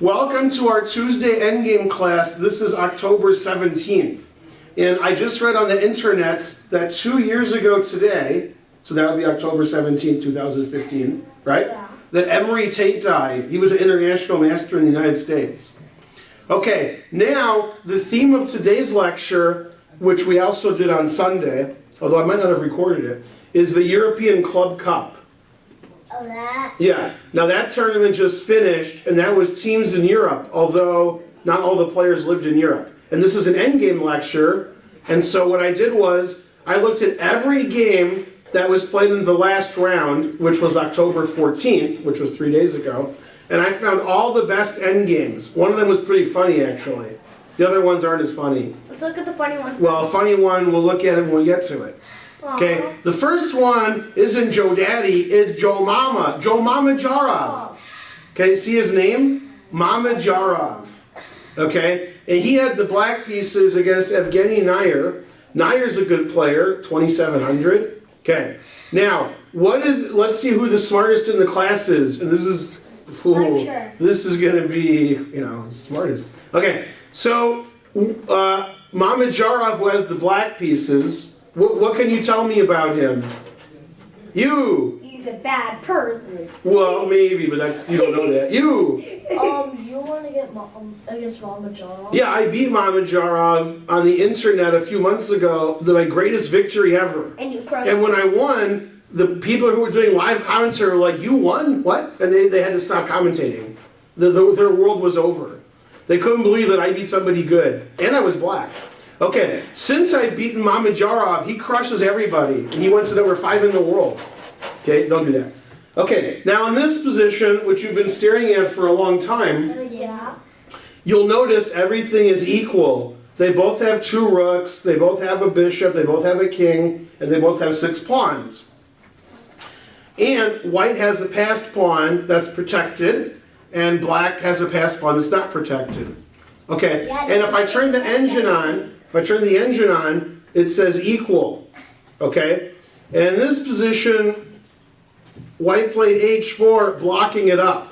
Welcome to our Tuesday Endgame class. This is October 17th. And I just read on the internet that 2 years ago today, so that would be October 17th, 2015, right? Yeah. That Emery Tate died. He was an international master in the United States. Okay, now the theme of today's lecture, which we also did on Sunday, although I might not have recorded it, is the European Club Cup. Oh, that? Yeah. Now that tournament just finished, and that was teams in Europe, although not all the players lived in Europe. And this is an endgame lecture, and so what I did was, I looked at every game that was played in the last round, which was October 14th, which was 3 days ago, and I found all the best endgames. One of them was pretty funny, actually. The other ones aren't as funny. Let's look at the funny one. Well, a funny one, we'll look at it when we get to it. Okay, the first one isn't Joe Daddy, it's Joe Mama, Joe Mamedyarov. Okay, see his name? Mamedyarov. Okay, and he had the black pieces against Evgeny Najer. Najer's a good player, 2,700. Okay, now, let's see who the smartest in the class is. And this is, this is going to be, smartest. Okay, so Mamedyarov has the black pieces. What can you tell me about him? He's a bad person. Well, maybe, but you don't know that. You want to get against Mamedyarov? Yeah, I beat Mamedyarov on the internet a few months ago. My greatest victory ever. And you crushed And when I won, the people who were doing live commentary were like, "You won? What?" And they had to stop commentating. Their world was over. They couldn't believe that I beat somebody good. And I was black. Okay, since I've beaten Mamedyarov, he crushes everybody, and he went to number 5 in the world. Okay, don't do that. Okay, now in this position, which you've been staring at for a long time, Yeah. you'll notice everything is equal. They both have 2 rooks, they both have a bishop, they both have a king, and they both have 6 pawns. And white has a passed pawn that's protected, and black has a passed pawn that's not protected. Okay, and if I turn the engine on, it says equal, okay? And in this position, white played h4, blocking it up,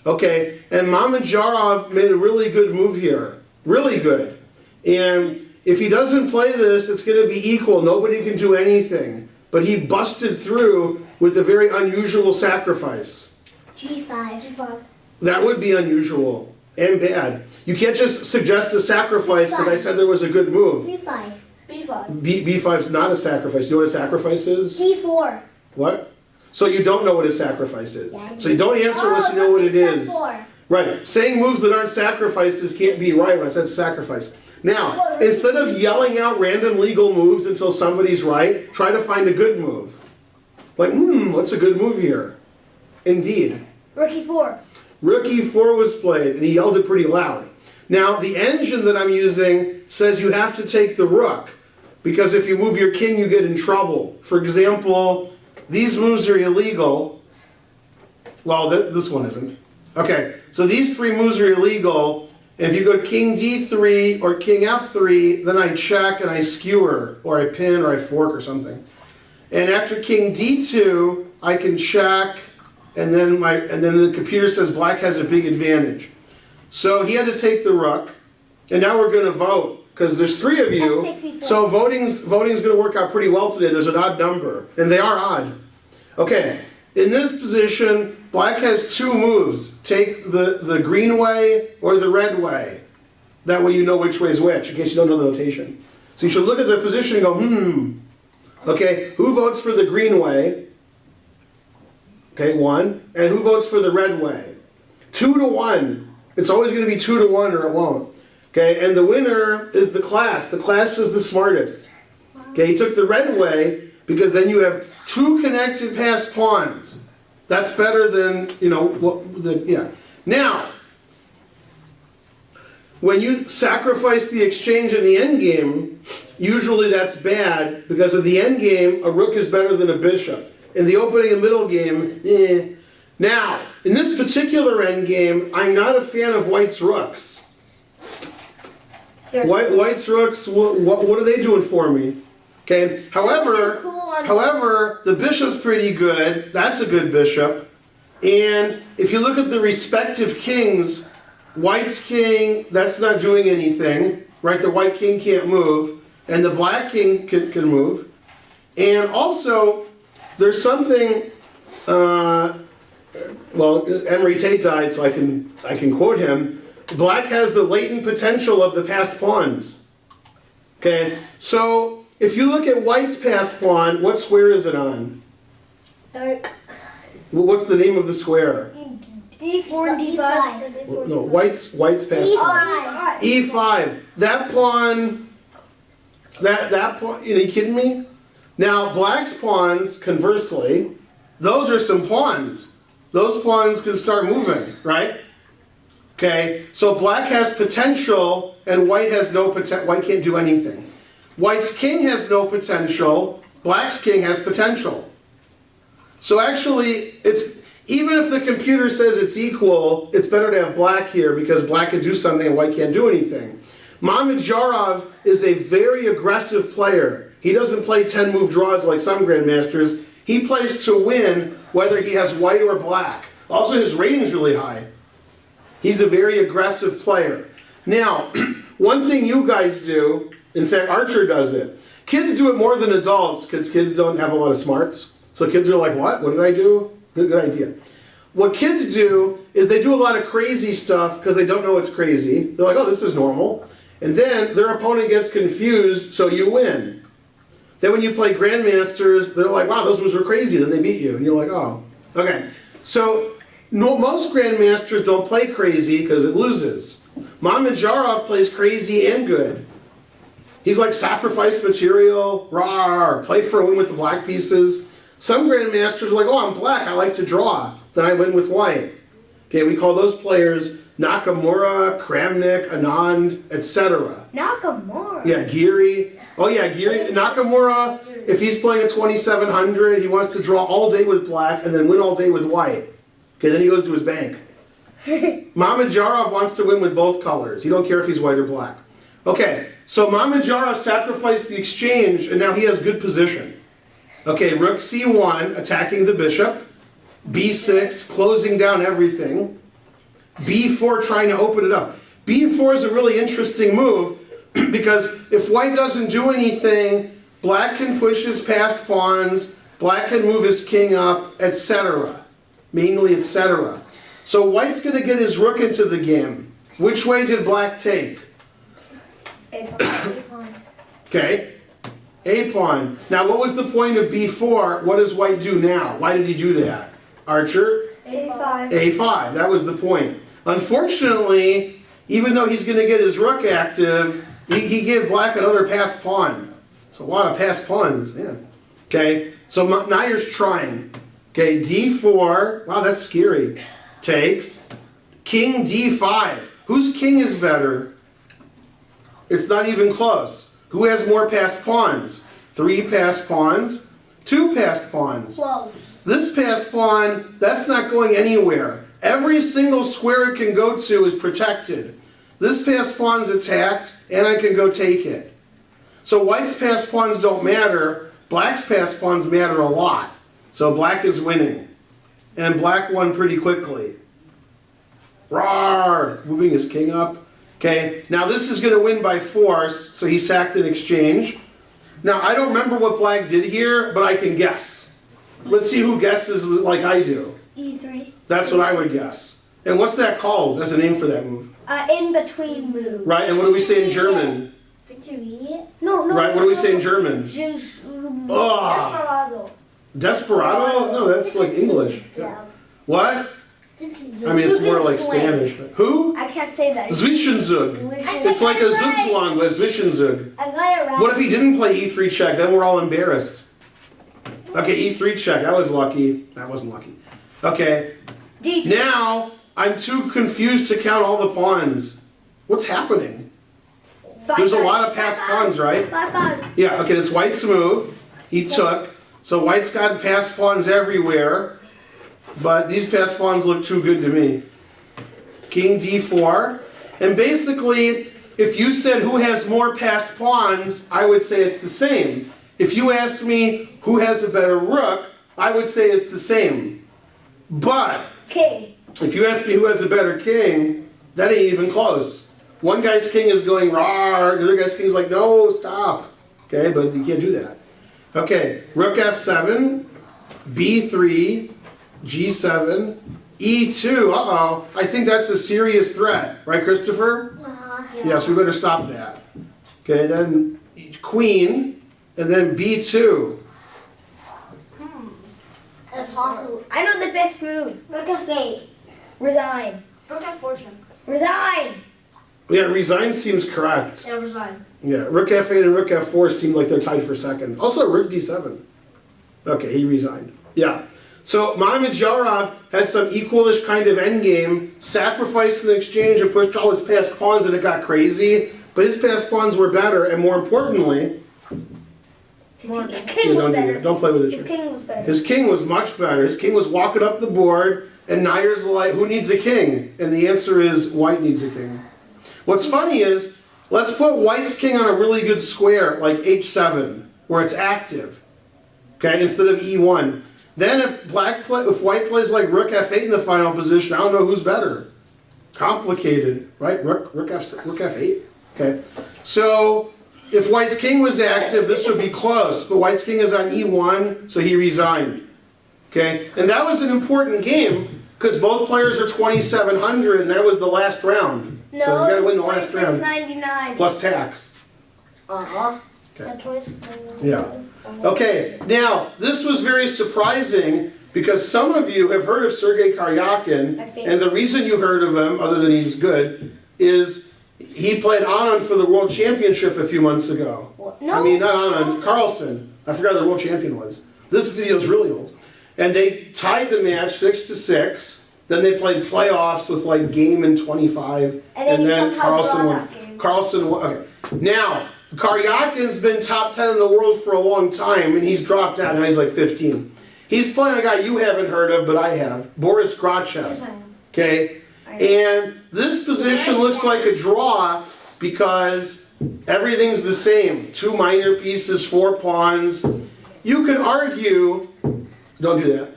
okay? And Mamedyarov made a really good move here, really good. And if he doesn't play this, it's gonna be equal, nobody can do anything. But he busted through with a very unusual sacrifice. G5. That would be unusual. And bad. You can't just suggest a sacrifice because I said there was a good move. B5. B5's not a sacrifice. You know what a sacrifice is? D4. What? So you don't know what a sacrifice is. Yeah, So you don't answer unless you know what it is. 4. Right. Saying moves that aren't sacrifices can't be right when I said sacrifice. Now, instead of yelling out random legal moves until somebody's right, try to find a good move. Like, what's a good move here? Indeed. Rook e4. Rook e4 was played, and he yelled it pretty loud. Now, the engine that I'm using says you have to take the rook, because if you move your king, you get in trouble. For example, these moves are illegal. Well, this one isn't. Okay, so these 3 moves are illegal, and if you go king d3 or king f3, then I check and I skewer, or I pin, or I fork, or something. And after king d2, I can check, and then the computer says black has a big advantage. So he had to take the rook, and now we're going to vote because there's 3 of you. So voting's going to work out pretty well today. There's an odd number, and they are odd. Okay, in this position, black has 2 moves. Take the green way or the red way. That way you know which way is which, in case you don't know the notation. So you should look at the position and go, Okay, who votes for the green way? Okay, 1. And who votes for the red way? 2 to 1. It's always going to be 2 to 1 or it won't. Okay, and the winner is the class. The class is the smartest. Okay, he took the red way because then you have 2 connected passed pawns. That's better than, yeah. Now, when you sacrifice the exchange in the endgame, usually that's bad because of the endgame, a rook is better than a bishop. In the opening and middle game, Now, in this particular endgame, I'm not a fan of white's rooks. White's rooks, what are they doing for me? Okay. However, the bishop's pretty good. That's a good bishop. And if you look at the respective kings, White's king, that's not doing anything, right? The white king can't move, and the black king can move. And also, there's something, well, Emery Tate died, so I can quote him. Black has the latent potential of the passed pawns. Okay, so if you look at white's passed pawn, what square is it on? Dark. Well, what's the name of the square? D4 and D5. No, white's passed pawn. E5. That pawn, that pawn, are you kidding me? Now, black's pawns, conversely, those are some pawns. Those pawns can start moving, right? Okay, so black has potential and white has no potential. White can't do anything. White's king has no potential, black's king has potential. So actually, even if the computer says it's equal, it's better to have black here because black can do something and white can't do anything. Mamedyarov is a very aggressive player. He doesn't play 10-move draws like some grandmasters. He plays to win whether he has white or black. Also, his rating's really high. He's a very aggressive player. Now, one thing you guys do, in fact, Archer does it. Kids do it more than adults because kids don't have a lot of smarts. So kids are like, what? What did I do? Good idea. What kids do is they do a lot of crazy stuff because they don't know it's crazy. They're like, oh, this is normal. And then their opponent gets confused, so you win. Then when you play grandmasters, they're like, wow, those moves were crazy. Then they beat you. And you're like, oh. Okay. So most grandmasters don't play crazy because it loses. Mamedyarov plays crazy and good. He's like sacrifice material, rawr, play for a win with the black pieces. Some grandmasters are like, oh, I'm black, I like to draw. Then I win with white. Okay, we call those players Nakamura, Kramnik, Anand, etc. Nakamura? Yeah, Giri. Oh yeah, Giri. Nakamura, if he's playing a 2700, he wants to draw all day with black and then win all day with white. Okay, then he goes to his bank. Mamedyarov wants to win with both colors. He don't care if he's white or black. Okay, so Mamedyarov sacrificed the exchange and now he has good position. Okay, rook c1, attacking the bishop. b6, closing down everything. b4, trying to open it up. b4 is a really interesting move because if white doesn't do anything, black can push his passed pawns, black can move his king up, etc. Mainly, etc. So white's going to get his rook into the game. Which way did black take? Okay, a pawn. Now what was the point of b4? What does white do now? Why did he do that? Archer? A5. a5, that was the point. Unfortunately, even though he's going to get his rook active, he gave black another passed pawn. It's a lot of passed pawns, man. Okay, so Najer's trying. Okay, d4, wow, that's scary. Takes. King d5. Whose king is better? It's not even close. Who has more passed pawns? 3 passed pawns, 2 passed pawns. Close. This passed pawn, that's not going anywhere. Every single square it can go to is protected. This passed pawn's attacked, and I can go take it. So white's passed pawns don't matter, black's passed pawns matter a lot. So black is winning. And black won pretty quickly. Rawr! Moving his king up. Okay, now this is going to win by force, so he sacked an exchange. Now I don't remember what black did here, but I can guess. Let's see who guesses like I do. E3. That's what I would guess. And what's that called? That's a name for that move. In between move. Right, and what do we say in German? No. Right, what do we say in German? Desperado. Desperado? No, that's like English. Yeah. What? I mean, it's more like Spanish. But who? I can't say that. Zwischenzug. It's like a Zugzwang, but Zwischenzug. I got it right. What if he didn't play E3 check? Then we're all embarrassed. Okay, E3 check. That was lucky. That wasn't lucky. Okay. D2. Now, I'm too confused to count all the pawns. What's happening? There's a lot of passed pawns, right? 5-5. Yeah, okay, that's white's move. He took. So white's got passed pawns everywhere. But these passed pawns look too good to me. King d4. And basically, if you said who has more passed pawns, I would say it's the same. If you asked me who has a better rook, I would say it's the same. But King. if you asked me who has a better king, That ain't even close. One guy's king is going rawr, the other guy's king's like, no, stop. Okay, but you can't do that. Okay, rook f7, b3, g7, e2. Uh-oh, I think that's a serious threat. Right, Christopher? Yes, we better stop that. Okay, then queen, and then b2. That's awful. I know the best move. Rook f8. Resign. Rook f4. Resign. Yeah, resign seems correct. Yeah, resign. Yeah, rook f8 and rook f4 seem like they're tied for second. Also, rook d7. Okay, he resigned. Yeah. So Mamedyarov had some equalish kind of endgame, sacrificed in exchange and pushed all his passed pawns and it got crazy. But his passed pawns were better, and more importantly, His king was don't do better. that. Don't play with His it. king was better. His king was much better. His king was walking up the board, and Najer's like, who needs a king? And the answer is, white needs a king. What's funny is, let's put white's king on a really good square, like h7, where it's active, okay, instead of e1. Then if white plays like rook f8 in the final position, I don't know who's better. Complicated, right? Rook f8, okay. So if white's king was active, this would be close, but white's king is on e1, so he resigned. Okay, and that was an important game because both players are 2,700, and that was the last round. No, So you got to win the last round 99. plus tax. Uh-huh. And 26. Yeah. Okay, now this was very surprising because some of you have heard of Sergey Karjakin, and the reason you heard of him, other than he's good, is he played Anand for the World Championship a few months ago. No. I mean, not Anand, Carlson. I forgot who the world champion was. This video is really old. And they tied the match 6-6. Then they played playoffs with like game and 25. And then somehow Carlson draw won. that game. Carlson won. Okay. Now, Karjakin's been top 10 in the world for a long time, and he's dropped out. Now he's like 15. He's playing a guy you haven't heard of, but I have. Boris Grachev. Yes, I am. Okay? And this position looks like a draw because everything's the same. 2 minor pieces, 4 pawns. You could argue, don't do that.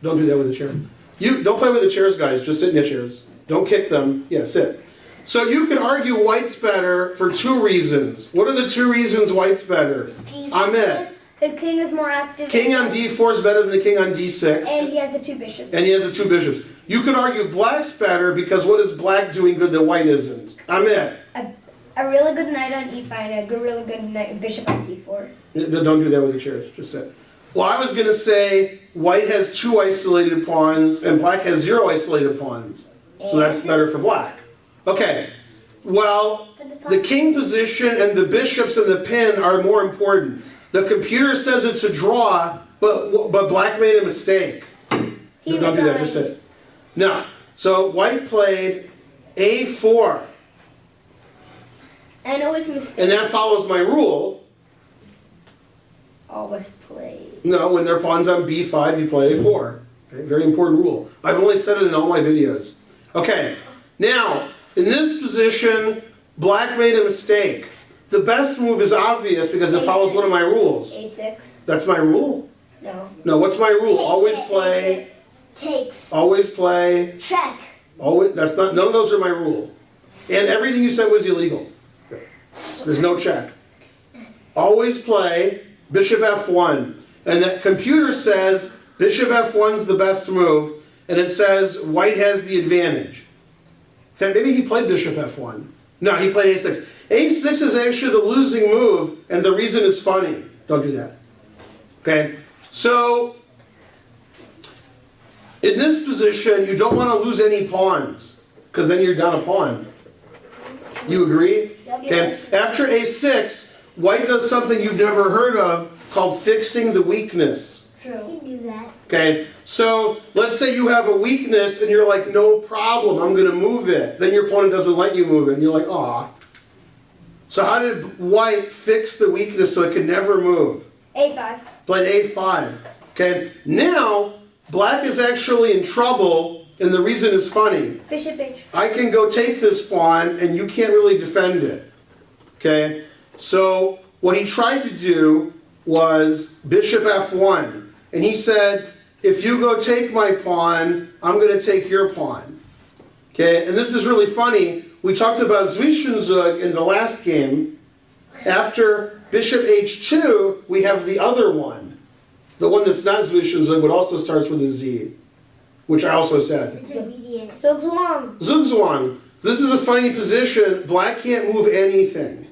Don't do that with the chair. You don't play with the chairs, guys. Just sit in the chairs. Don't kick them. Yeah, sit. So you could argue white's better for 2 reasons. What are the 2 reasons white's better? Ahmed. The king is more active. King on d4 is better than the king on d6. And he has the 2 bishops. And he has the 2 bishops. You could argue black's better because what is black doing good that white isn't? Ahmed. A really good knight on e5 and a really good knight, bishop on c4. Don't do that with the chairs. Just sit. Well, I was going to say white has 2 isolated pawns and black has 0 isolated pawns. So that's better for black. Okay. Well, the king position and the bishops and the pin are more important. The computer says it's a draw, but black made a mistake. Don't do that. Just sit. No. So white played a4. And always mistake. And that follows my rule. Always play. No, when there are pawns on b5, you play a4. Okay, very important rule. I've only said it in all my videos. Okay, now, in this position, black made a mistake. The best move is obvious because it follows one of my rules. a6. That's my rule? No. No, what's my rule? Always play, Takes. always play, Check. always, that's not, none of those are my rule. And everything you said was illegal. There's no check. Always play bishop f1. And the computer says bishop f1's the best move, and it says white has the advantage. In fact, maybe he played bishop f1. No, he played a6. a6 is actually the losing move, and the reason is funny. Don't do that. Okay? So, in this position, you don't want to lose any pawns, because then you're down a pawn. You agree? Okay. After a6, white does something you've never heard of called fixing the weakness. You can do that. Okay, so let's say you have a weakness and you're like, no problem, I'm going to move it. Then your opponent doesn't let you move it, and you're like, aw. So how did white fix the weakness so it could never move? a5. Played a5. Okay, now black is actually in trouble, and the reason is funny. Bishop h4. I can go take this pawn, and you can't really defend it. Okay? So what he tried to do was bishop f1. And he said, if you go take my pawn, I'm going to take your pawn. Okay, and this is really funny. We talked about Zwischenzug in the last game. After bishop h2, we have the other one. The one that's not Zwischenzug, but also starts with a Z, which I also said. Intermediate. Zugzwang. Zugzwang. This is a funny position. Black can't move anything.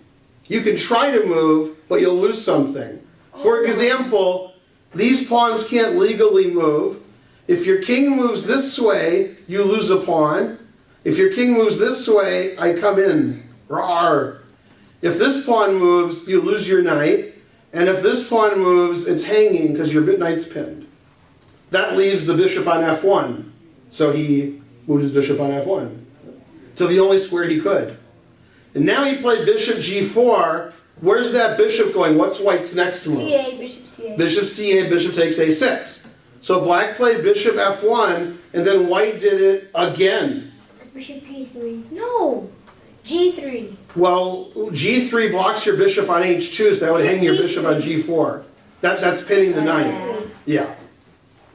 You can try to move, but you'll lose something. For example, these pawns can't legally move. If your king moves this way, you lose a pawn. If your king moves this way, I come in. Rawr. If this pawn moves, you lose your knight. And if this pawn moves, it's hanging because your knight's pinned. That leaves the bishop on f1. So he moved his bishop on f1 to the only square he could. And now he played bishop g4. Where's that bishop going? What's white's next move? CA, bishop CA. Bishop c8, bishop takes a6. So black played bishop f1, and then white did it again. Bishop G3. No. G3. Well, g3 blocks your bishop on h2, so that would hang your bishop on g4. That's pinning the knight. Yeah.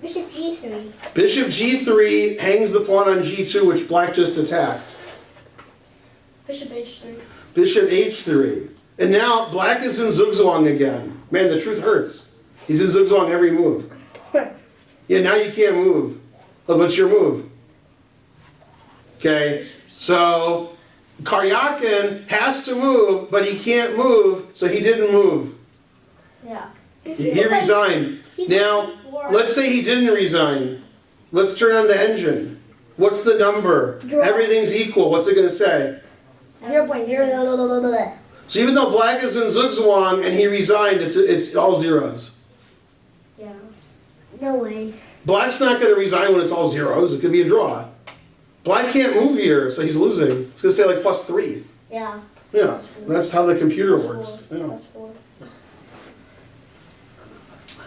Bishop G3. Bishop g3 hangs the pawn on g2, which black just attacked. Bishop h3. Bishop h3. And now black is in zugzwang again. Man, the truth hurts. He's in zugzwang every move. Yeah, now you can't move. But what's your move? Okay, so Karjakin has to move, but he can't move, so he didn't move. Yeah. He resigned. Now, let's say he didn't resign. Let's turn on the engine. What's the number? Everything's equal. What's it going to say? 0.0. So even though black is in zugzwang and he resigned, it's all zeros. Yeah. No way. Black's not going to resign when it's all zeros. It could be a draw. Black can't move here, so he's losing. It's going to say like +3. Yeah. Yeah, that's how the computer works. +4. Yeah. +4.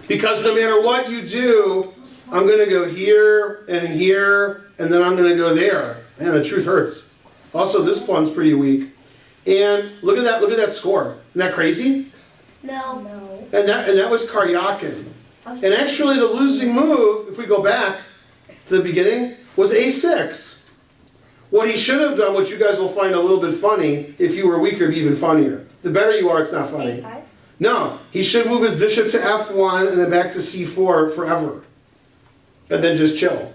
Because no matter what you do, I'm going to go here, and then I'm going to go there. Man, the truth hurts. Also, this pawn's pretty weak. And look at that score. Isn't that crazy? No. And that was Karjakin. And actually the losing move, if we go back to the beginning, was a6. What he should have done, which you guys will find a little bit funny, if you were weaker, it'd be even funnier. The better you are, it's not funny. A5. No, he should move his bishop to f1 and then back to c4 forever. And then just chill.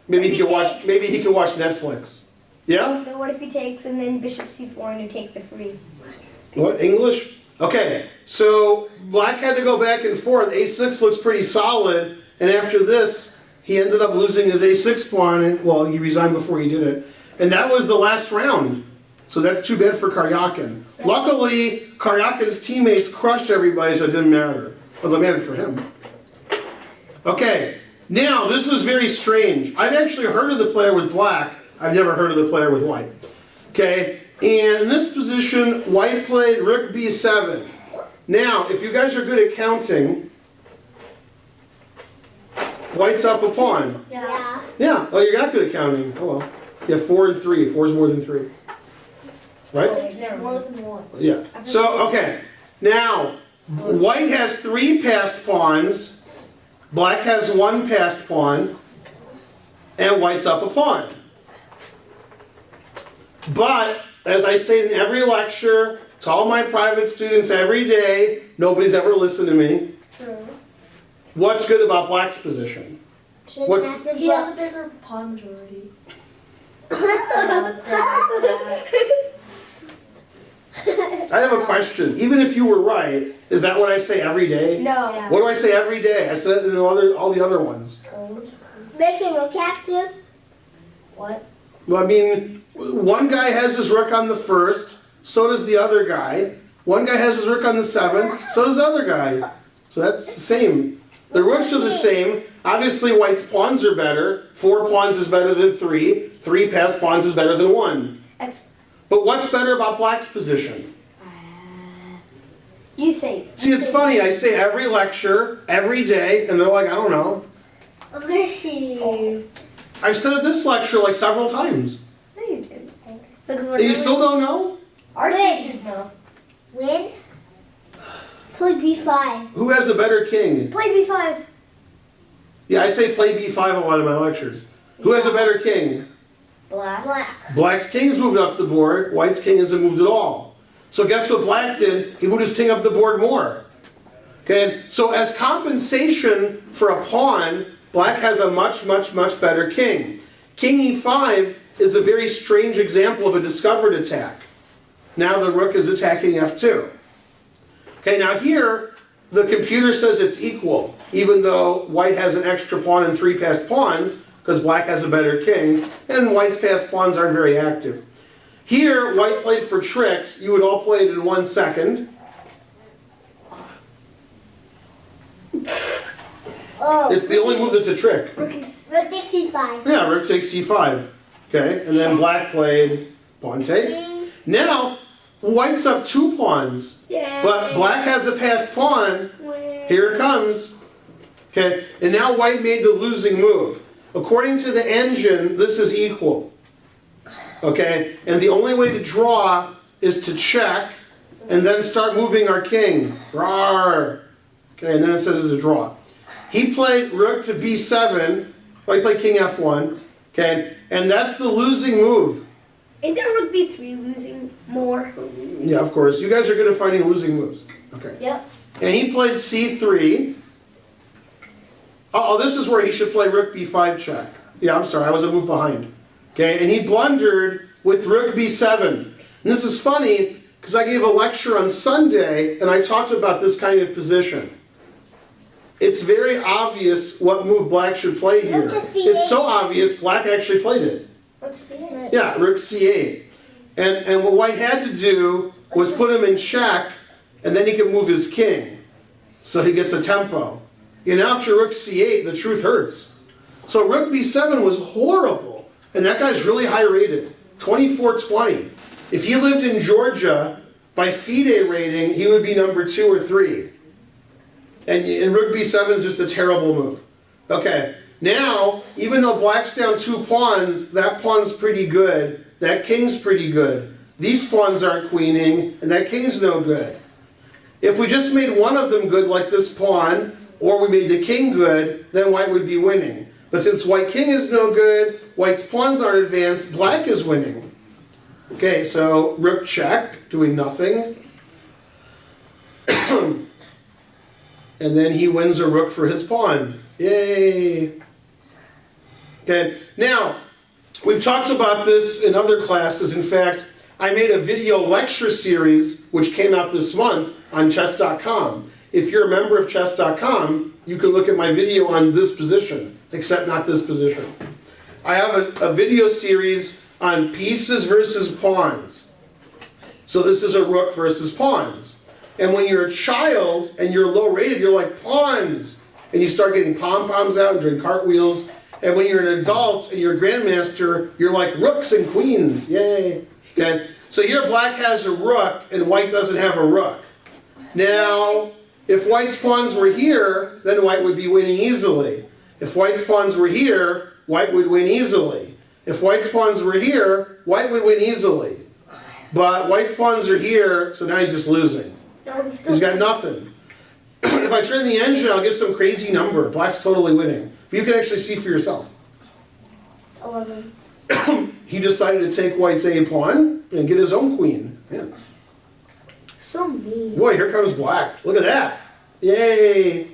Maybe he can watch Netflix. Yeah? Then what if he takes and then bishop c4 and you take the free? What, English? Okay, so black had to go back and forth. a6 looks pretty solid, and after this, he ended up losing his a6 pawn, and, well, he resigned before he did it. And that was the last round. So that's too bad for Karjakin. Luckily, Karjakin's teammates crushed everybody, so it didn't matter. Well, it mattered for him. Okay, now this was very strange. I've actually heard of the player with black. I've never heard of the player with white. Okay, and in this position, white played rook b7. Now, if you guys are good at counting, white's up a pawn. Yeah. Yeah, oh, you're not good at counting. Oh well. Yeah, 4 and 3. 4 is more than 3. Right? 6 is more than 1. Yeah. So, okay. Now, white has 3 passed pawns, black has 1 passed pawn, and white's up a pawn. But, as I say in every lecture, to all my private students every day, nobody's ever listened to me. True. What's good about black's position? What's- He has a bigger pawn majority. I have a question. Even if you were right, is that what I say every day? No. Yeah. What do I say every day? I said it in all the other ones. Make him a captive. What? Well, I mean, one guy has his rook on the first, so does the other guy. One guy has his rook on the seventh, so does the other guy. So that's the same. The rooks are the same. Obviously, white's pawns are better. 4 pawns is better than 3. 3 passed pawns is better than 1. But what's better about black's position? You say. See, it's funny. I say every lecture, every day, and they're like, I don't know. I've said it this lecture like several times. No, you didn't. And you still don't know? Our teachers know. Win. Play b5. Who has a better king? Play b5. Yeah, I say play b5 a lot in my lectures. Who has a better king? Black. Black. Black's king's moved up the board, white's king hasn't moved at all. So guess what black did? He moved his king up the board more. Okay, so as compensation for a pawn, black has a much better king. King e5 is a very strange example of a discovered attack. Now the rook is attacking f2. Okay, now here, the computer says it's equal, even though white has an extra pawn and 3 passed pawns, because black has a better king, and white's passed pawns aren't very active. Here, white played for tricks. You would all play it in 1 second. Oh. It's the only move that's a trick. Rook takes c5. Yeah, rook takes c5. Okay, and then black played pawn takes. Now, white's up 2 pawns, Yay. but black has a passed pawn. Here it comes. Okay, and now white made the losing move. According to the engine, this is equal. Okay, and the only way to draw is to check and then start moving our king. Rawr. Okay, and then it says it's a draw. He played rook to b7. White played king f1. Okay, and that's the losing move. Isn't rook b3 losing more? Yeah, of course. You guys are good at finding losing moves. Okay. Yep. And he played c3. Oh, this is where he should play rook b5 check. Yeah, I'm sorry, I was a move behind. Okay, and he blundered with rook b7. And this is funny, because I gave a lecture on Sunday, and I talked about this kind of position. It's very obvious what move black should play here. Rook to c8. It's so obvious, black actually played it. Rook c8. Yeah, rook c8. And what white had to do was put him in check, and then he can move his king. So he gets a tempo. And after rook c8, the truth hurts. So rook b7 was horrible. And that guy's really high rated, 2420. If he lived in Georgia, by FIDE rating, he would be number 2 or 3. And rook b7 is just a terrible move. Okay, now, even though black's down 2 pawns, that pawn's pretty good, that king's pretty good. These pawns aren't queening, and that king's no good. If we just made one of them good, like this pawn, or we made the king good, then white would be winning. But since white king is no good, white's pawns aren't advanced, black is winning. Okay, so rook check, doing nothing. And then he wins a rook for his pawn. Yay! Okay, now, we've talked about this in other classes. In fact, I made a video lecture series, which came out this month, on chess.com. If you're a member of chess.com, you can look at my video on this position, except not this position. I have a video series on pieces versus pawns. So this is a rook versus pawns. And when you're a child and you're low rated, you're like pawns. And you start getting pom-poms out and doing cartwheels. And when you're an adult and you're a grandmaster, you're like rooks and queens. Yay. Okay. So here black has a rook and white doesn't have a rook. Now, if white's pawns were here, then white would be winning easily. If white's pawns were here, white would win easily. If white's pawns were here, white would win easily. But white's pawns are here, so now he's just losing. No, He's got nothing. If I turn the engine, I'll get some crazy number. Black's totally winning. But you can actually see for yourself. 11. He decided to take white's A pawn and get his own queen. Yeah. So mean. Boy, here comes black. Look at that. Yay.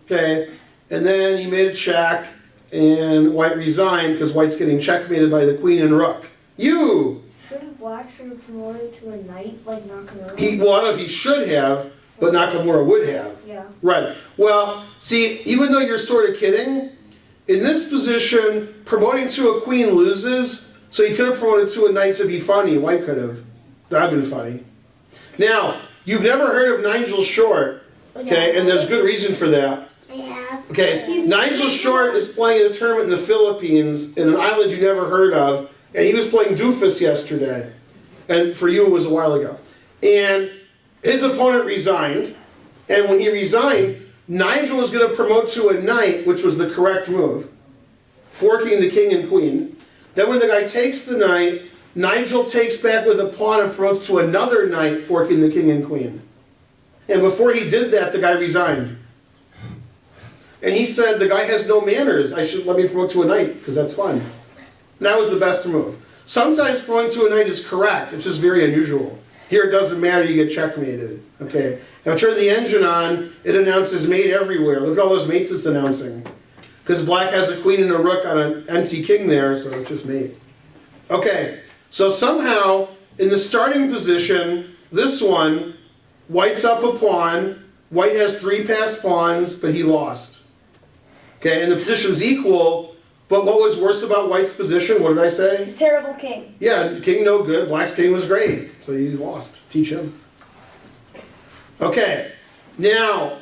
Okay. And then he made a check, and white resigned because white's getting checkmated by the queen and rook. You! Shouldn't black should have promoted to a knight like Nakamura? He should have, but Nakamura would have. Yeah. Right. Well, see, even though you're sort of kidding, in this position, promoting to a queen loses, so you could have promoted to a knight to be funny. White could have. That would have been funny. Now, you've never heard of Nigel Short, okay, and there's good reason for that. I have. Okay, Nigel Short is playing in a tournament in the Philippines, in an island you never heard of, and he was playing Doofus yesterday. And for you, it was a while ago. And his opponent resigned, and when he resigned, Nigel was going to promote to a knight, which was the correct move, forking the king and queen. Then when the guy takes the knight, Nigel takes back with a pawn and promotes to another knight, forking the king and queen. And before he did that, the guy resigned. And he said, the guy has no manners. Let me promote to a knight, because that's fun. And that was the best move. Sometimes going to a knight is correct, it's just very unusual. Here it doesn't matter, you get checkmated. Okay. If I turn the engine on, it announces mate everywhere. Look at all those mates it's announcing. Because black has a queen and a rook on an empty king there, so it's just mate. Okay, so somehow, in the starting position, this one, white's up a pawn, white has 3 passed pawns, but he lost. Okay, and the position's equal, but what was worse about white's position? What did I say? He's terrible king. Yeah, king no good, black's king was great, so he lost. Teach him. Okay, now,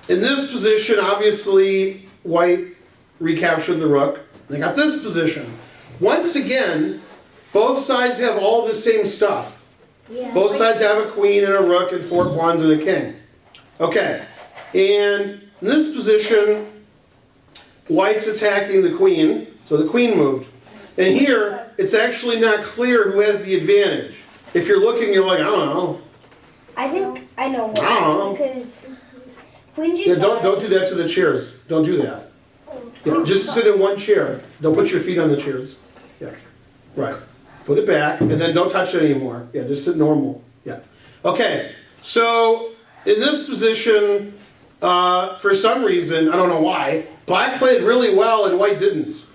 in this position, obviously, white recaptured the rook. They got this position. Once again, both sides have all the same stuff. Yeah. Both sides have a queen and a rook and 4 pawns and a king. Okay, and in this position, white's attacking the queen, so the queen moved. And here, it's actually not clear who has the advantage. If you're looking, you're like, I don't know. I think I know I don't know. why. Because queen g5. Yeah, don't do that to the chairs. Don't do that. Yeah, just sit in one chair. Don't put your feet on the chairs. Yeah, right. Put it back, and then don't touch it anymore. Yeah, just sit normal. Yeah. Okay, so in this position, for some reason, I don't know why, black played really well and white didn't.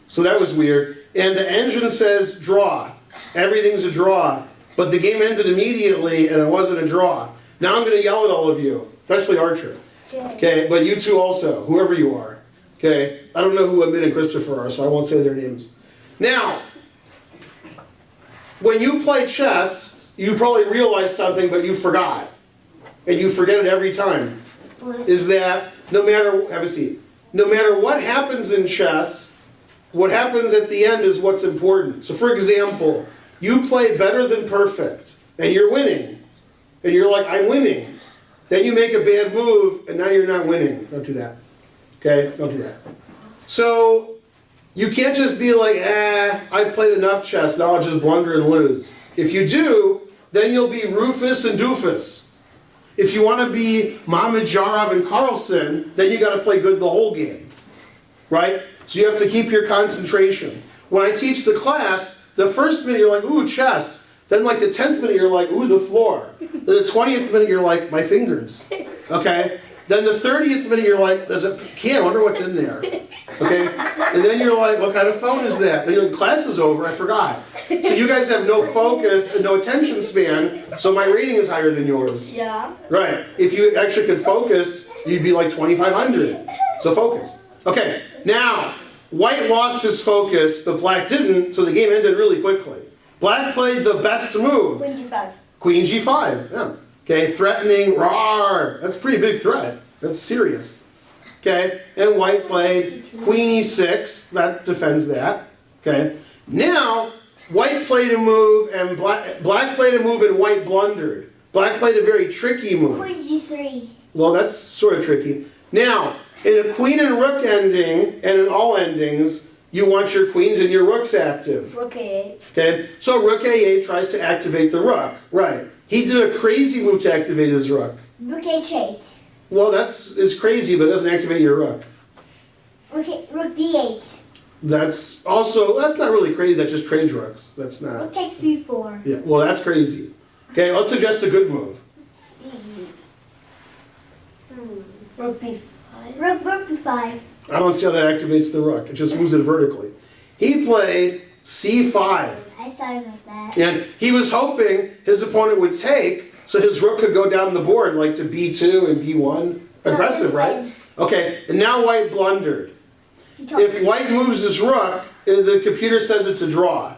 So that was weird. And the engine says draw. Everything's a draw. But the game ended immediately, and it wasn't a draw. Now I'm going to yell at all of you, especially Archer. Okay, but you two also, whoever you are. Okay, I don't know who Amit and Christopher are, so I won't say their names. Now, when you play chess, you probably realized something, but you forgot. And you forget it every time. What? Is that no matter, have a seat, no matter what happens in chess, what happens at the end is what's important. So for example, you play better than perfect, and you're winning. And you're like, I'm winning. Then you make a bad move, and now you're not winning. Don't do that. Okay? Don't do that. So, you can't just be like, I've played enough chess, now I'll just blunder and lose. If you do, then you'll be Rufus and Doofus. If you want to be Mamedyarov and Carlson, then you got to play good the whole game. Right? So you have to keep your concentration. When I teach the class, the first minute you're like, ooh, chess. Then like the 10th minute you're like, ooh, the floor. Then the 20th minute you're like, my fingers. Okay? Then the 30th minute you're like, there's a can, I wonder what's in there. Okay? And then you're like, what kind of phone is that? Then you're like, class is over, I forgot. So you guys have no focus and no attention span, so my rating is higher than yours. Yeah. Right. If you actually could focus, you'd be like 2,500. So focus. Okay, now, white lost his focus, but black didn't, so the game ended really quickly. Black played the best move. Queen g5. Queen g5, yeah. Okay, threatening, roar. That's a pretty big threat. That's serious. Okay, and white played queen e6. That defends that. Okay, now white played a move and black played a move and white blundered. Black played a very tricky move. Queen g3. Well, that's sort of tricky. Now, in a queen and rook ending and in all endings, you want your queens and your rooks active. Rook a8. Okay, so rook a8 tries to activate the rook. Right. He did a crazy move to activate his rook. Rook h8. Well, is crazy, but it doesn't activate your rook. Rook d8. That's not really crazy, that just trades rooks. That's not. Rook takes b4. Yeah, well, that's crazy. Okay, let's suggest a good move. Let's see. Rook b5. Rook b5. I don't see how that activates the rook. It just moves it vertically. He played c5. I thought about that. And he was hoping his opponent would take, so his rook could go down the board, like to b2 and b1. Aggressive, right? Okay, and now white blundered. If white moves his rook, the computer says it's a draw.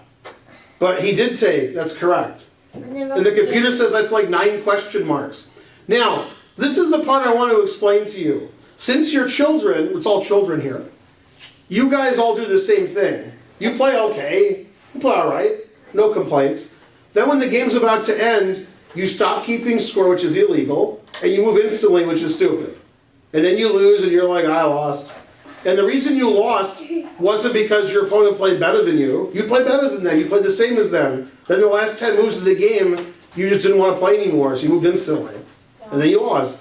But he did take, that's correct. And the computer says that's like 9 question marks. Now, this is the part I want to explain to you. Since you're children, it's all children here, you guys all do the same thing. You play okay, you play alright, no complaints. Then when the game's about to end, you stop keeping score, which is illegal, and you move instantly, which is stupid. And then you lose and you're like, I lost. And the reason you lost wasn't because your opponent played better than you. You played better than them, you played the same as them. Then the last 10 moves of the game, you just didn't want to play anymore, so you moved instantly. And then you lost.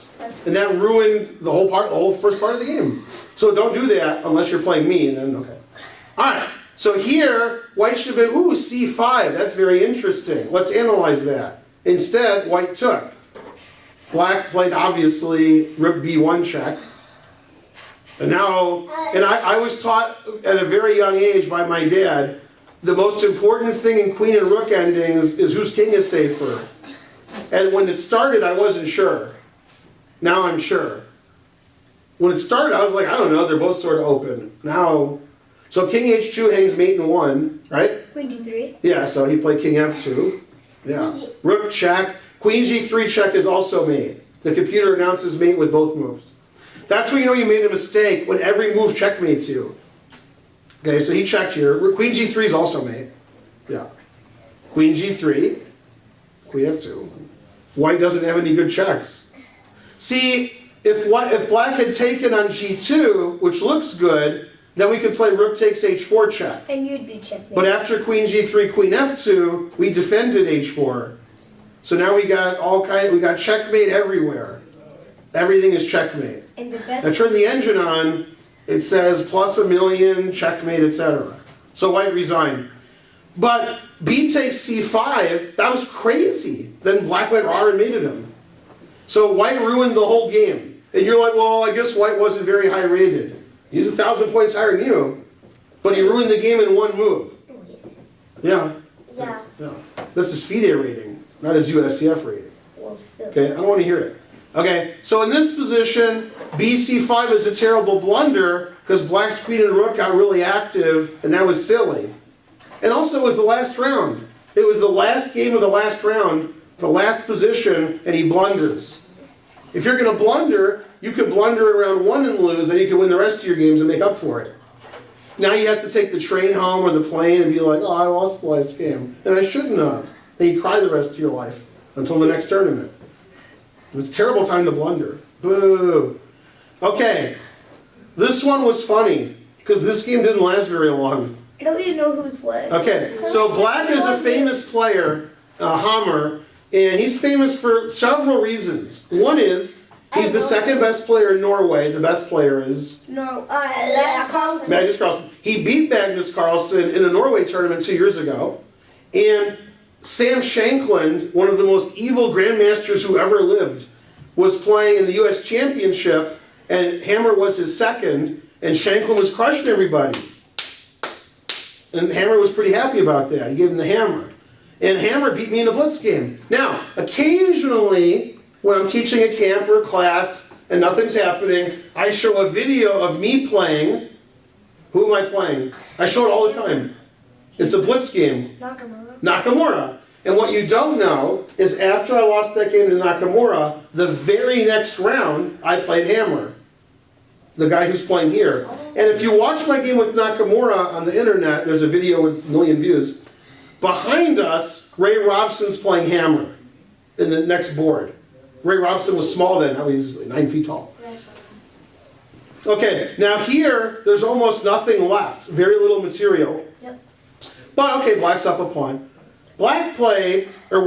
And that ruined the whole first part of the game. So don't do that unless you're playing me, then okay. Alright, So here, white should have been, ooh, c5. That's very interesting. Let's analyze that. Instead, white took. Black played, obviously, rook b1 check. And now, and I was taught at a very young age by my dad, the most important thing in queen and rook endings is whose king is safer. And when it started, I wasn't sure. Now I'm sure. When it started, I was like, I don't know, they're both sort of open. Now, so king h2 hangs mate in 1, right? Queen d3. Yeah, so he played king f2. Yeah. Rook check. Queen g3 check is also mate. The computer announces mate with both moves. That's when you know you made a mistake, when every move checkmates you. Okay, so he checked here. Queen g3 is also mate. Yeah. Queen g3. Queen f2. White doesn't have any good checks. See, if black had taken on g2, which looks good, then we could play rook takes h4 check. And you'd be checkmate. But after queen g3, queen f2, we defended h4. So now we got checkmate everywhere. Everything is checkmate. And the best. Now turn the engine on, it says plus a million, checkmate, etc. So white resigned. But b takes c5, that was crazy. Then black went R and mated him. So white ruined the whole game. And you're like, well, I guess white wasn't very high rated. He's 1,000 points higher than you, but he ruined the game in one move. Yeah. Yeah. Yeah. That's his FIDE rating, not his USCF rating. Well, still. Okay, I don't want to hear it. Okay, so in this position, bc5 is a terrible blunder because black's queen and rook got really active, and that was silly. And also it was the last round. It was the last game of the last round, the last position, and he blunders. If you're going to blunder, you could blunder around 1 and lose, then you can win the rest of your games and make up for it. Now you have to take the train home or the plane and be like, oh, I lost the last game, and I shouldn't have. Then you cry the rest of your life until the next tournament. It's a terrible time to blunder. Boo. Okay, this one was funny, because this game didn't last very long. I don't even know who's what. Okay, so black is a famous player, Hammer, and he's famous for several reasons. One is, he's the second best player in Norway. The best player is No, Carlsen. Magnus Carlsen. He beat Magnus Carlsen in a Norway tournament 2 years ago. And Sam Shankland, one of the most evil grandmasters who ever lived, was playing in the US Championship, and Hammer was his second, and Shankland was crushing everybody. And Hammer was pretty happy about that. He gave him the hammer. And Hammer beat me in a blitz game. Now, occasionally, when I'm teaching a camp or a class and nothing's happening, I show a video of me playing. Who am I playing? I show it all the time. It's a blitz game. Nakamura. And what you don't know is after I lost that game to Nakamura, the very next round, I played Hammer. The guy who's playing here. And if you watch my game with Nakamura on the internet, there's a video with 1 million views. Behind us, Ray Robson's playing Hammer in the next board. Ray Robson was small then, now he's 9 feet tall. Okay, now here, there's almost nothing left. Very little material. Yep. But okay, black's up a pawn. White played, The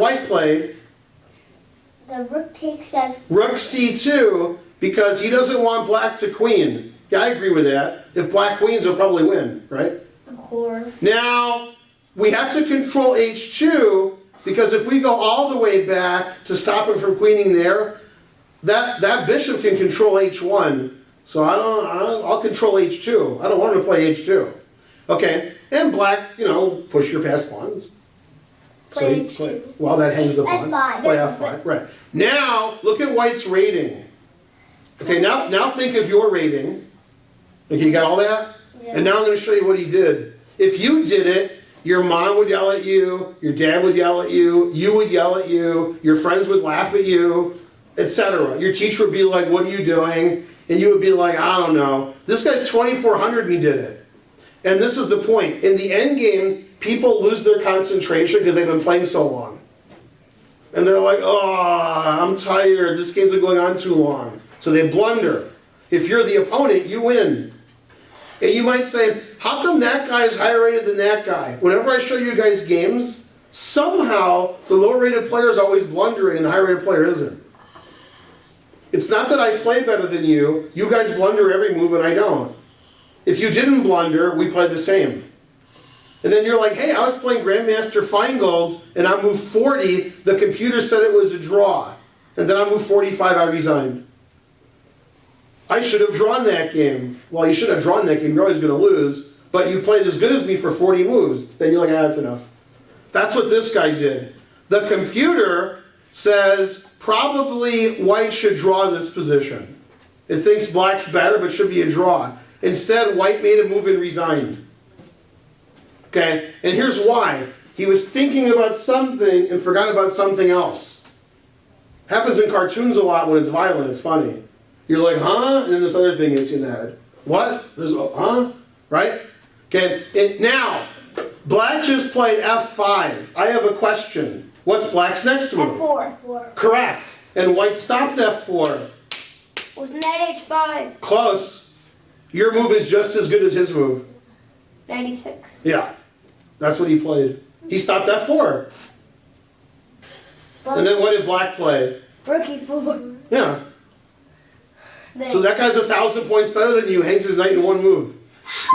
rook takes f. rook c2, because he doesn't want black to queen. Yeah, I agree with that. If black queens, he'll probably win, right? Of course. Now, we have to control h2, because if we go all the way back to stop him from queening there, that bishop can control h1. So I'll control h2. I don't want him to play h2. Okay, and black, push your past pawns. Play h2. Well, that hangs the pawn. F5. Play f5, right. Now, look at white's rating. Okay, now think of your rating. Okay, you got all that? Yeah. And now I'm going to show you what he did. If you did it, your mom would yell at you, your dad would yell at you would yell at you, your friends would laugh at you, etc. Your teacher would be like, what are you doing? And you would be like, I don't know. This guy's 2,400 and he did it. And this is the point. In the end game, people lose their concentration because they've been playing so long. And they're like, oh, I'm tired. This game's been going on too long. So they blunder. If you're the opponent, you win. And you might say, how come that guy is higher rated than that guy? Whenever I show you guys games, somehow the lower rated player is always blundering and the higher rated player isn't. It's not that I play better than you. You guys blunder every move and I don't. If you didn't blunder, we play the same. And then you're like, hey, I was playing Grandmaster Finegold, and I moved 40, the computer said it was a draw. And then I moved 45, I resigned. I should have drawn that game. Well, you shouldn't have drawn that game, you're always going to lose, but you played as good as me for 40 moves. Then you're like, that's enough. That's what this guy did. The computer says, probably white should draw this position. It thinks black's better, but should be a draw. Instead, white made a move and resigned. Okay, and here's why. He was thinking about something and forgot about something else. Happens in cartoons a lot when it's violent, it's funny. You're like, huh? And then this other thing hits you in the head. What? There's, huh? Right? Okay, and now, black just played F5. I have a question. What's black's next move? F4. Correct. And white stopped F4. Was knight H5. Close. Your move is just as good as his move. 96. Yeah. That's what he played. He stopped F4. And then what did black play? Rook E4. Yeah. So that guy's 1,000 points better than you, hangs his knight in one move.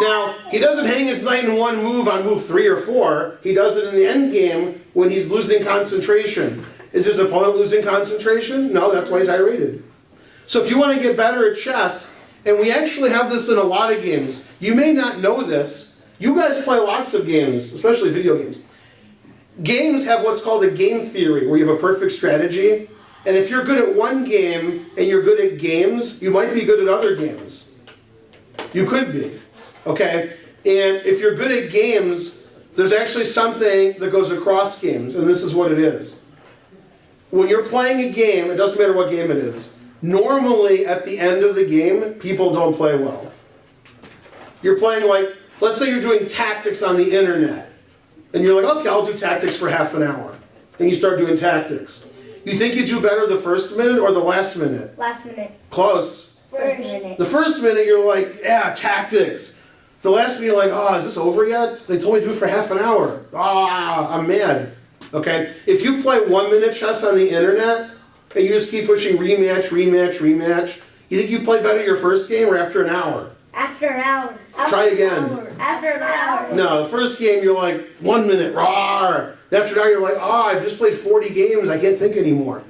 Now, he doesn't hang his knight in one move on move 3 or 4. He does it in the endgame when he's losing concentration. Is his opponent losing concentration? No, that's why he's high rated. So if you want to get better at chess, and we actually have this in a lot of games. You may not know this. You guys play lots of games, especially video games. Games have what's called a game theory, where you have a perfect strategy. And if you're good at one game and you're good at games, you might be good at other games. You could be. Okay? And if you're good at games, there's actually something that goes across games, and this is what it is. When you're playing a game, it doesn't matter what game it is, normally at the end of the game, people don't play well. You're playing like, let's say you're doing tactics on the internet, and you're like, okay, I'll do tactics for half an hour. And you start doing tactics. You think you do better the first minute or the last minute? Last minute. Close. First minute. The first minute you're like, yeah, tactics. The last minute you're like, oh, is this over yet? They told me to do it for half an hour. Ah, I'm mad. Okay? If you play 1 minute chess on the internet, and you just keep pushing rematch, rematch, rematch, you think you play better your first game or after an hour? After an hour. Try again. After an hour. No, the first game you're like, 1 minute, rawr. After an hour you're like, oh, I've just played 40 games, I can't think anymore.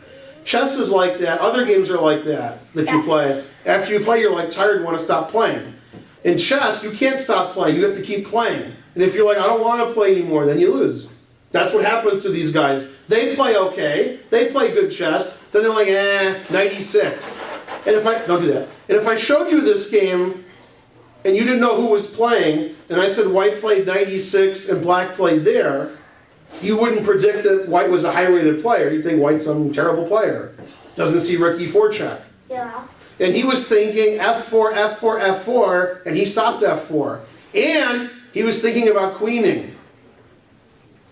Chess is like that, other games are like that you play. After you play, you're like tired and want to stop playing. In chess, you can't stop playing, you have to keep playing. And if you're like, I don't want to play anymore, then you lose. That's what happens to these guys. They play okay, they play good chess, then they're like, 96. And if I, don't do that. And if I showed you this game, and you didn't know who was playing, and I said white played 96 and black played there, you wouldn't predict that white was a high-rated player. You'd think white's some terrible player. Doesn't see rook e4 check. Yeah. And he was thinking F4, F4, F4, and he stopped F4. And he was thinking about queening.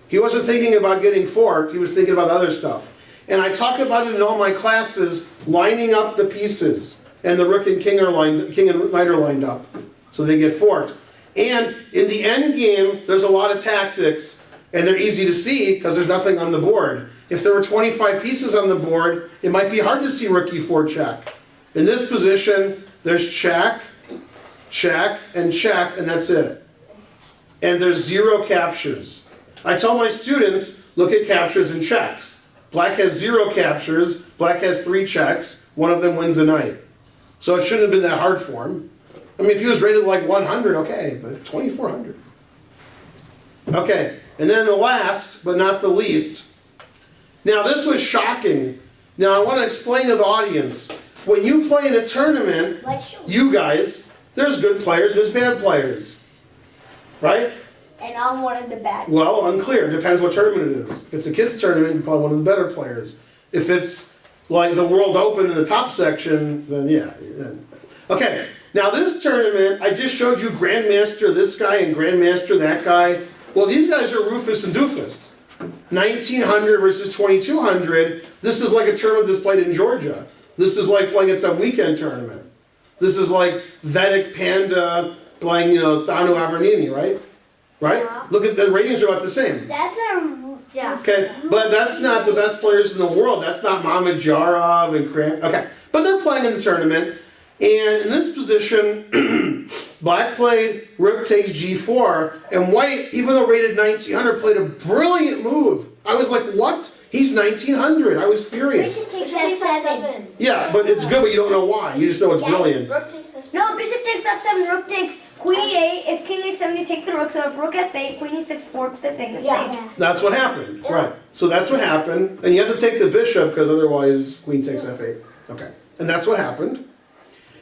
He wasn't thinking about getting forked, he was thinking about other stuff. And I talk about it in all my classes, lining up the pieces. And the rook and king and knight are lined up. So they get forked. And in the end game, there's a lot of tactics, and they're easy to see because there's nothing on the board. If there were 25 pieces on the board, it might be hard to see rook e4 check. In this position, there's check, check, and check, and that's it. And there's 0 captures. I tell my students, look at captures and checks. Black has 0 captures, black has 3 checks, one of them wins a knight. So it shouldn't have been that hard for him. I mean, if he was rated like 100, okay, but 2,400. Okay, and then the last, but not the least. Now this was shocking. Now I want to explain to the audience. When you play in a tournament, you guys, there's good players, there's bad players. Right? And I'm one of the bad. Well, unclear. Depends what tournament it is. If it's a kids tournament, you're probably one of the better players. If it's like the World Open in the top section, then yeah. Okay, now this tournament, I just showed you Grandmaster this guy and Grandmaster that guy. Well, these guys are Rufus and Doofus. 1900 versus 2200. This is like a tournament that's played in Georgia. This is like playing at some weekend tournament. This is like Vedic Panda playing, Thanu Avernini, right? Right? Yeah. Look at the ratings are about the same. That's a Yeah. Okay, but that's not the best players in the world. That's not Mamedyarov and Kram. Okay, but they're playing in the tournament. And in this position, Black played rook takes g4, and white, even though rated 1900, played a brilliant move. I was like, what? He's 1900. I was furious. Bishop takes Bishop f7. Yeah, but it's good, but you don't know why. You just know it's brilliant. Rook takes f7. No, bishop takes f7, rook takes queen e8. If king h7, you take the rook. So if rook f8, queen e6 forks the thing. Yeah. That's what happened. Right. So that's what happened. And you have to take the bishop, because otherwise queen takes f8. Okay. And that's what happened.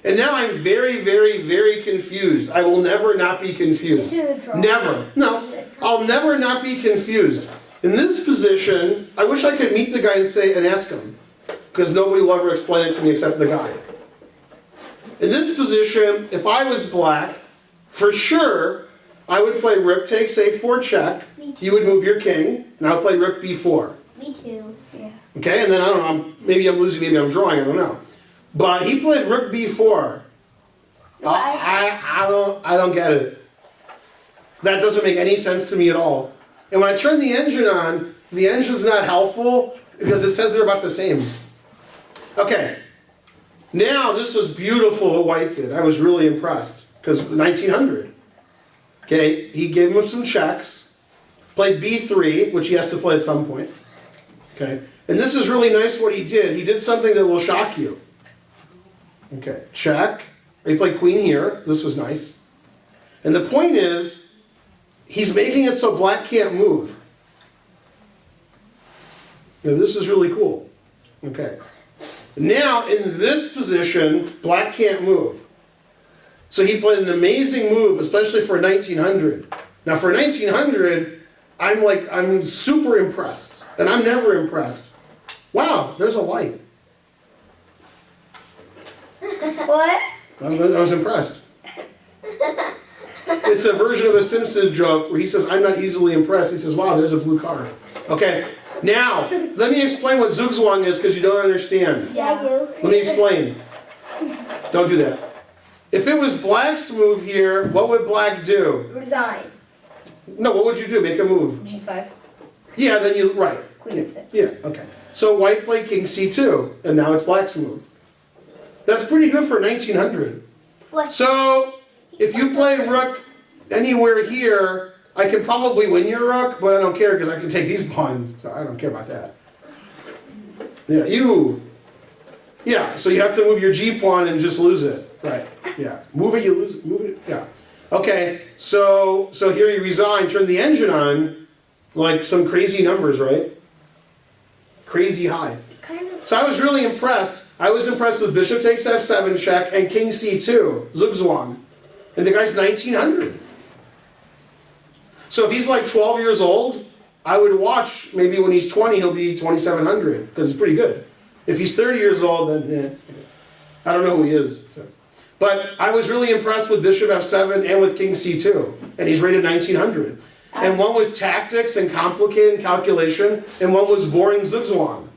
And now I'm very, very, very confused. I will never not be confused. This is a draw. Never. No. I'll never not be confused. In this position, I wish I could meet the guy and ask him. Because nobody will ever explain it to me except the guy. In this position, if I was black, for sure, I would play rook takes a4 check. Me too. You would move your king, and I would play rook b4. Me too. Yeah. Okay, and then I don't know, maybe I'm losing, maybe I'm drawing, I don't know. But he played rook b4. I don't get it. That doesn't make any sense to me at all. And when I turn the engine on, the engine's not helpful because it says they're about the same. Okay, now this was beautiful what White did. I was really impressed because 1900. Okay, he gave him some checks, played b3, which he has to play at some point. Okay, and this is really nice what he did. He did something that will shock you. Okay, check. He played queen here. This was nice. And the point is, he's making it so black can't move. Now this is really cool. Okay. Now in this position, black can't move. So he played an amazing move, especially for 1900. Now for 1900, I'm super impressed. And I'm never impressed. Wow, there's a light. What? I was impressed. It's a version of a Simpsons joke where he says, I'm not easily impressed. He says, wow, there's a blue card. Okay, now, let me explain what zugzwang is because you don't understand. Yeah, I do. Let me explain. Don't do that. If it was black's move here, what would black do? Resign. No, what would you do? Make a move. G5. Yeah, then you, right. Queen f6. Yeah, okay. So white played king c2, and now it's black's move. That's pretty good for 1900. What? So, if you play rook anywhere here, I can probably win your rook, but I don't care because I can take these pawns, so I don't care about that. Yeah, so you have to move your g pawn and just lose it. Right, yeah. Move it, you lose it, move it, yeah. Okay, so here you resign, turn the engine on, like some crazy numbers, right? Crazy high. Kind of. So I was really impressed. I was impressed with bishop takes f7 check and king c2, zugzwang. And the guy's 1900. So if he's like 12 years old, I would watch, maybe when he's 20, he'll be 2700, because he's pretty good. If he's 30 years old, then I don't know who he is. So. But I was really impressed with bishop f7 and with king c2, and he's rated 1900. And one was tactics and complicated calculation, and one was boring zugzwang.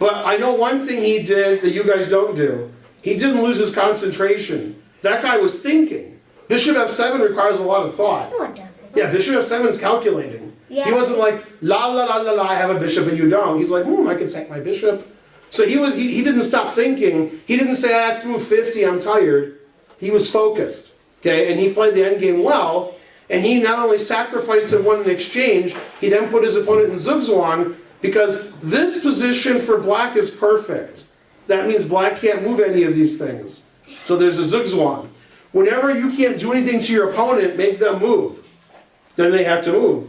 But I know one thing he did that you guys don't do. He didn't lose his concentration. That guy was thinking. Bishop f7 requires a lot of thought. No, it doesn't. Yeah, bishop f7 is calculating. Yeah. He wasn't like, la la la la la, I have a bishop and you don't. He's like, I can sack my bishop. So he didn't stop thinking. He didn't say, let's move 50, I'm tired. He was focused. Okay, and he played the endgame well. And he not only sacrificed and won an exchange, he then put his opponent in zugzwang, because this position for black is perfect. That means black can't move any of these things. So there's a zugzwang. Whenever you can't do anything to your opponent, make them move. Then they have to move.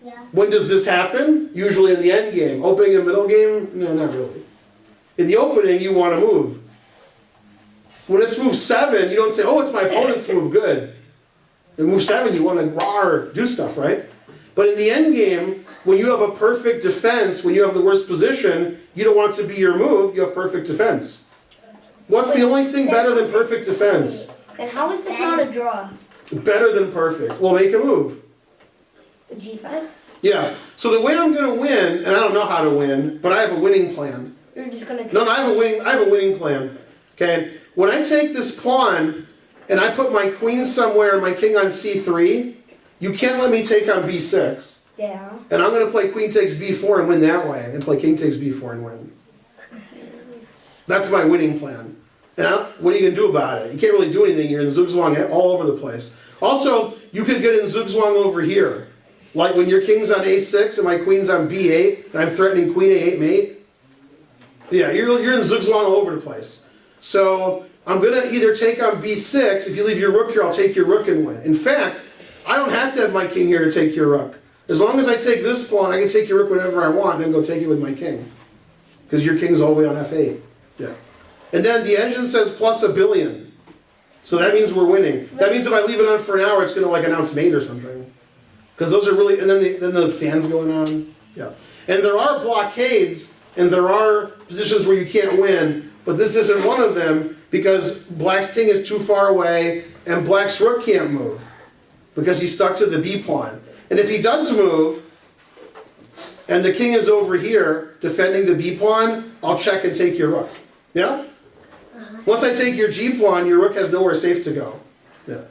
Yeah. When does this happen? Usually in the end game. Opening and middle game? No, not really. In the opening, you want to move. When it's move 7, you don't say, oh, it's my opponent's move, good. In move 7, you want to do stuff, right? But in the end game, when you have a perfect defense, when you have the worst position, you don't want it to be your move, you have perfect defense. What's the only thing better than perfect defense? Then how is this not a draw? Better than perfect. Well, make a move. G5? Yeah. So the way I'm going to win, and I don't know how to win, but I have a winning plan. You're just gonna take No, I have a winning plan. Okay? When I take this pawn, and I put my queen somewhere and my king on c3, you can't let me take on b6. Yeah. And I'm going to play queen takes b4 and win that way, and play king takes b4 and win. That's my winning plan. And what are you going to do about it? You can't really do anything. You're in zugzwang all over the place. Also, you could get in zugzwang over here. Like when your king's on a6 and my queen's on b8, and I'm threatening queen a8 mate. Yeah, you're in zugzwang all over the place. So I'm going to either take on b6. If you leave your rook here, I'll take your rook and win. In fact, I don't have to have my king here to take your rook. As long as I take this pawn, I can take your rook whenever I want, then go take it with my king. Because your king's all the way on f8. Yeah. And then the engine says plus $1 billion. So that means we're winning. That means if I leave it on for an hour, it's going to like announce mate or something. Because those are really, and then the fans going on. Yeah. And there are blockades, and there are positions where you can't win, but this isn't one of them because black's king is too far away, and black's rook can't move because he's stuck to the b pawn. And if he does move, and the king is over here defending the b pawn, I'll check and take your rook. Yeah? Once I take your g pawn, your rook has nowhere safe to go. Yeah.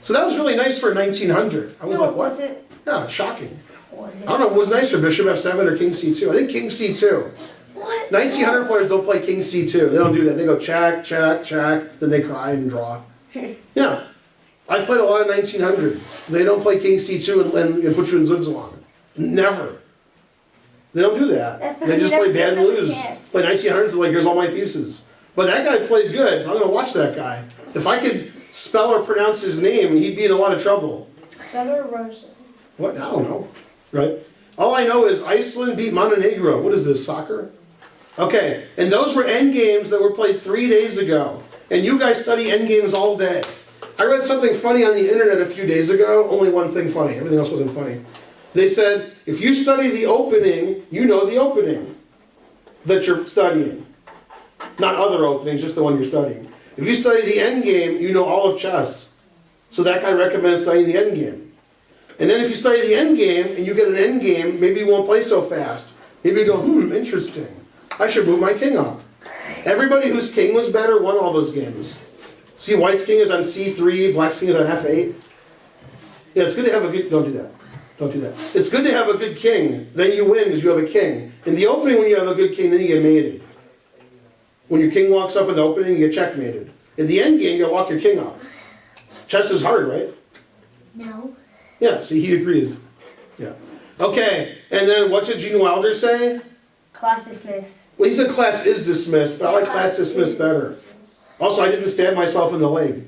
So that was really nice for 1900. I was like, what? Was it? Yeah, shocking. Was it? I don't know, what was nicer, bishop f7 or king c2? I think king c2. What? 1900 players don't play king c2. They don't do that. They go check, check, check, then they cry and draw. Yeah. I played a lot of 1900. They don't play king c2 and put you in zugzwang. Never. They don't do that. That's because They just you play never bad and give them a lose. chance. Play 1900s, they're like, here's all my pieces. But that guy played good, so I'm going to watch that guy. If I could spell or pronounce his name, he'd be in a lot of trouble. Better Rosen. What? I don't know. Right? All I know is Iceland beat Montenegro. What is this, soccer? Okay, and those were endgames that were played 3 days ago. And you guys study endgames all day. I read something funny on the internet a few days ago. Only one thing funny. Everything else wasn't funny. They said, if you study the opening, you know the opening that you're studying. Not other openings, just the one you're studying. If you study the endgame, you know all of chess. So that guy recommends studying the endgame. And then if you study the endgame and you get an endgame, maybe you won't play so fast. Maybe you go, interesting. I should move my king up. Everybody whose king was better won all those games. See, white's king is on c3, black's king is on f8. Yeah, it's good to have a good, don't do that. Don't do that. It's good to have a good king. Then you win because you have a king. In the opening, when you have a good king, then you get mated. When your king walks up in the opening, you get checkmated. In the end game, you gotta walk your king up. Chess is hard, right? No. Yeah, see, he agrees. Yeah. Okay, and then what did Gene Wilder say? Class dismissed. Well, he said class is dismissed, but I like class dismissed better. Also, I didn't stab myself in the leg.